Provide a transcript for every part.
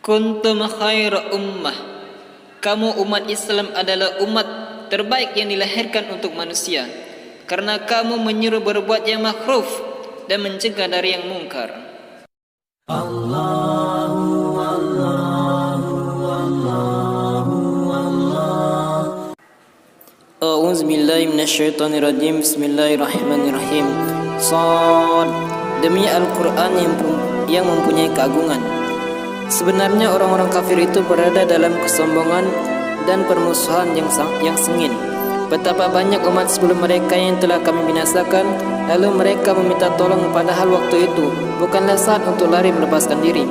Kuntum khaira ummah. Kamu umat Islam adalah umat terbaik yang dilahirkan untuk manusia, karena kamu menyuruh berbuat yang makruf dan mencegah dari yang mungkar. Allahu Allahu Allahu Allah. A'udzu billahi minasyaitonir rajim. Bismillahirrahmanirrahim. Shad. Demi Al-Qur'an yang mempunyai keagungan. Sebenarnya orang-orang kafir itu berada dalam kesombongan dan permusuhan yang sengit. Betapa banyak umat sebelum mereka yang telah kami binasakan, lalu mereka meminta tolong, padahal waktu itu bukanlah saat untuk lari melepaskan diri.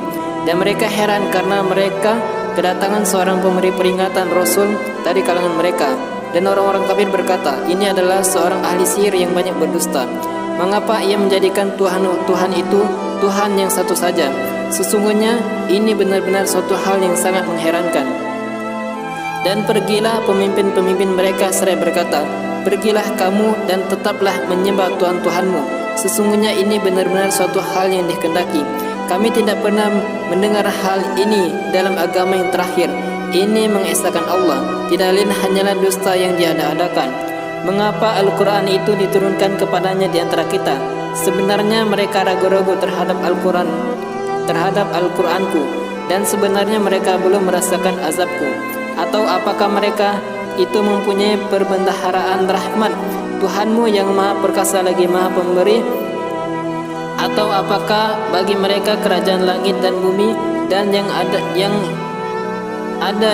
Dan mereka heran karena mereka kedatangan seorang pemberi peringatan Rasul dari kalangan mereka. Dan orang-orang kafir berkata, ini adalah seorang ahli sihir yang banyak berdusta. Mengapa ia menjadikan Tuhan itu Tuhan yang satu saja? Sesungguhnya ini benar-benar suatu hal yang sangat mengherankan. Dan pergilah pemimpin-pemimpin mereka seraya berkata, pergilah kamu dan tetaplah menyembah Tuhan-Tuhanmu. Sesungguhnya ini benar-benar suatu hal yang dikehendaki. Kami tidak pernah mendengar hal ini dalam agama yang terakhir. Ini mengesahkan Allah, tidak lain hanyalah dusta yang diada-adakan. Mengapa Al-Quran itu diturunkan kepadanya di antara kita? Sebenarnya mereka ragu-ragu terhadap Al-Quranku, dan sebenarnya mereka belum merasakan azabku. Atau apakah mereka itu mempunyai perbendaharaan rahmat Tuhanmu yang maha perkasa lagi maha pemberi? Atau apakah bagi mereka kerajaan langit dan bumi dan yang ada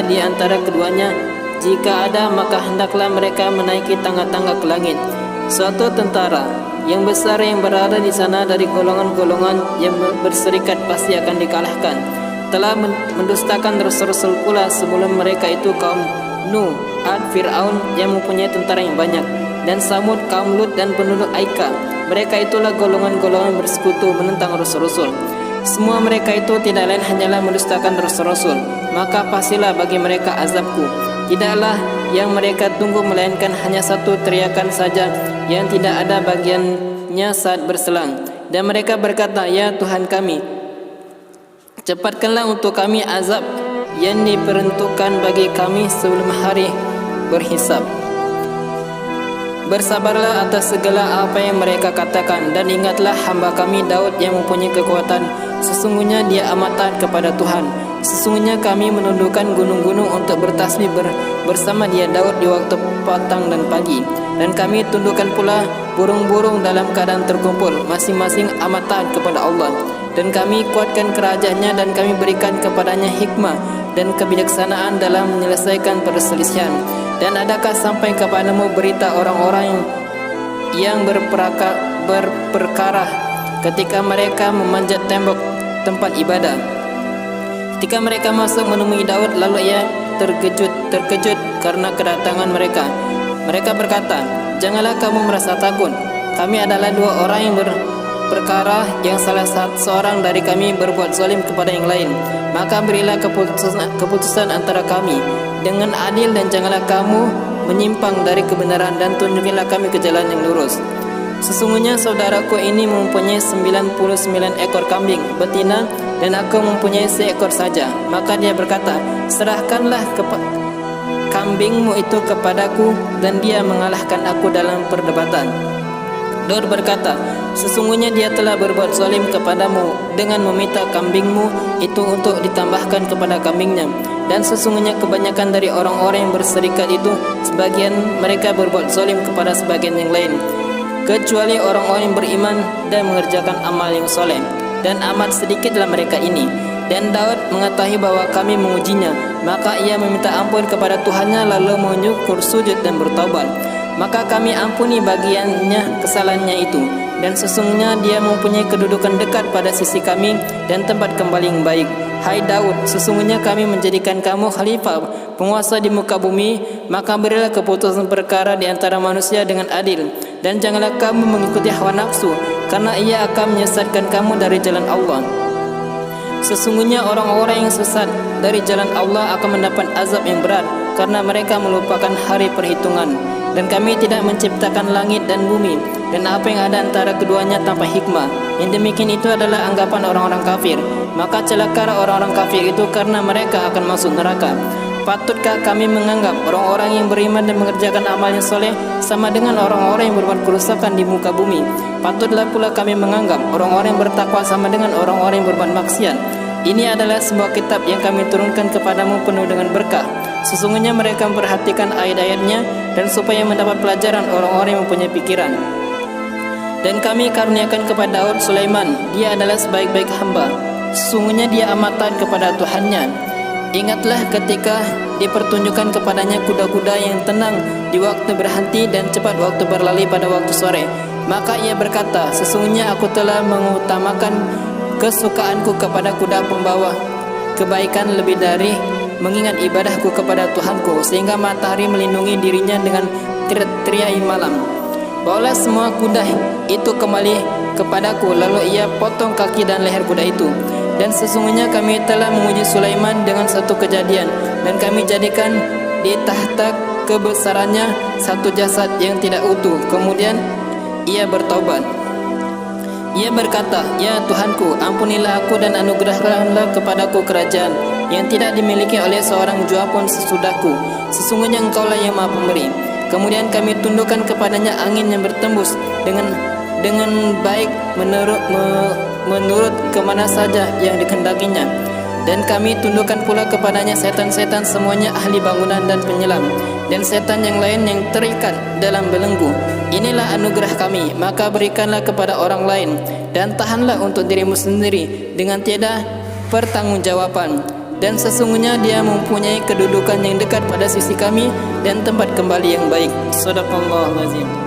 di antara keduanya? Jika ada, maka hendaklah mereka menaiki tangga-tangga ke langit. Suatu tentara yang besar yang berada di sana dari golongan-golongan yang berserikat pasti akan dikalahkan. Telah mendustakan rasul-rasul pula sebelum mereka itu kaum Nuh, Ad, Fir'aun yang mempunyai tentara yang banyak, dan Samud, kaum Lut dan penduduk Aika. Mereka itulah golongan-golongan bersekutu menentang rasul-rasul. Semua mereka itu tidak lain hanyalah mendustakan rasul-rasul. Maka pastilah bagi mereka azabku. Tidaklah yang mereka tunggu melainkan hanya satu teriakan saja yang tidak ada bagiannya saat berselang. Dan mereka berkata, ya Tuhan kami, cepatkanlah untuk kami azab yang diperuntukkan bagi kami sebelum hari berhisab. Bersabarlah atas segala apa yang mereka katakan, dan ingatlah hamba kami Daud yang mempunyai kekuatan. Sesungguhnya dia amat taat kepada Tuhan. Sesungguhnya kami menundukkan gunung-gunung untuk bertasbih bersama dia Daud di waktu petang dan pagi. Dan kami tundukkan pula burung-burung dalam keadaan terkumpul, masing-masing amat taat kepada Allah. Dan kami kuatkan kerajaannya, dan kami berikan kepadanya hikmah dan kebijaksanaan dalam menyelesaikan perselisihan. Dan adakah sampai kepadamu berita orang-orang yang berperkara ketika mereka memanjat tembok tempat ibadah? Ketika mereka masuk menemui Daud, lalu ia terkejut karena kedatangan mereka. Mereka berkata, janganlah kamu merasa takut. Kami adalah dua orang yang berperkara, yang salah seorang dari kami berbuat zalim kepada yang lain. Maka berilah keputusan antara kami dengan adil, dan janganlah kamu menyimpang dari kebenaran, dan tunjukilah kami ke jalan yang lurus. Sesungguhnya saudaraku ini mempunyai 99 ekor kambing betina, dan aku mempunyai seekor saja. Maka dia berkata, serahkanlah kambingmu itu kepadaku. Dan dia mengalahkan aku dalam perdebatan. Daud berkata, sesungguhnya dia telah berbuat zalim kepadamu dengan meminta kambingmu itu untuk ditambahkan kepada kambingnya. Dan sesungguhnya kebanyakan dari orang-orang yang berserikat itu, sebagian mereka berbuat zalim kepada sebagian yang lain, kecuali orang-orang yang beriman dan mengerjakan amal yang soleh. Dan amat sedikitlah mereka ini. Dan Daud mengetahui bahwa kami mengujinya, maka ia meminta ampun kepada Tuhannya, lalu menyukur sujud dan bertaubat. Maka kami ampuni bagiannya kesalahannya itu. Dan sesungguhnya dia mempunyai kedudukan dekat pada sisi kami dan tempat kembali yang baik. Hai Daud, sesungguhnya kami menjadikan kamu khalifah, penguasa di muka bumi. Maka berilah keputusan perkara di antara manusia dengan adil, dan janganlah kamu mengikuti hawa nafsu, karena ia akan menyesatkan kamu dari jalan Allah. Sesungguhnya orang-orang yang sesat dari jalan Allah akan mendapat azab yang berat, karena mereka melupakan hari perhitungan. Dan kami tidak menciptakan langit dan bumi dan apa yang ada antara keduanya tanpa hikmah. Yang demikian itu adalah anggapan orang-orang kafir. maka celakalah orang-orang kafir itu karena mereka akan masuk neraka. Patutkah kami menganggap orang-orang yang beriman dan mengerjakan amal yang soleh sama dengan orang-orang yang berbuat kerusakan di muka bumi? Patutlah pula kami menganggap orang-orang yang bertakwa sama dengan orang-orang yang berbuat maksiat. Ini adalah sebuah kitab yang kami turunkan kepadamu penuh dengan berkah. Sesungguhnya mereka memperhatikan ayat-ayatnya dan supaya mendapat pelajaran orang-orang yang mempunyai pikiran. Dan kami karuniakan kepada Daud Sulaiman, dia adalah sebaik-baik hamba. Sesungguhnya dia amat taat kepada Tuhannya. Ingatlah ketika dipertunjukkan kepadanya kuda-kuda yang tenang di waktu berhenti dan cepat waktu berlari pada waktu sore. Maka ia berkata, sesungguhnya aku telah mengutamakan kesukaanku kepada kuda pembawa kebaikan lebih dari mengingat ibadahku kepada Tuhanku, sehingga matahari melindungi dirinya dengan tirai malam. Bawalah semua kuda itu kembali kepadaku, lalu ia potong kaki dan leher kuda itu. Dan sesungguhnya kami telah menguji Sulaiman dengan satu kejadian, dan kami jadikan di tahta kebesarannya satu jasad yang tidak utuh. Kemudian ia bertaubat. Ia berkata, ya Tuhanku, ampunilah aku dan anugerahkanlah kepadaku kerajaan yang tidak dimiliki oleh seorang jua pun sesudahku. Sesungguhnya engkaulah yang maha pemberi. Kemudian kami tundukkan kepadanya angin yang bertembus dengan baik menurut kemana saja yang dikehendakinya. Dan kami tundukkan pula kepadanya setan-setan semuanya ahli bangunan dan penyelam, dan setan yang lain yang terikat dalam belenggu. Inilah anugerah kami, maka berikanlah kepada orang lain, dan tahanlah untuk dirimu sendiri dengan tiada pertanggungjawaban. Dan sesungguhnya dia mempunyai kedudukan yang dekat pada sisi kami dan tempat kembali yang baik. Shadaqallahul azim.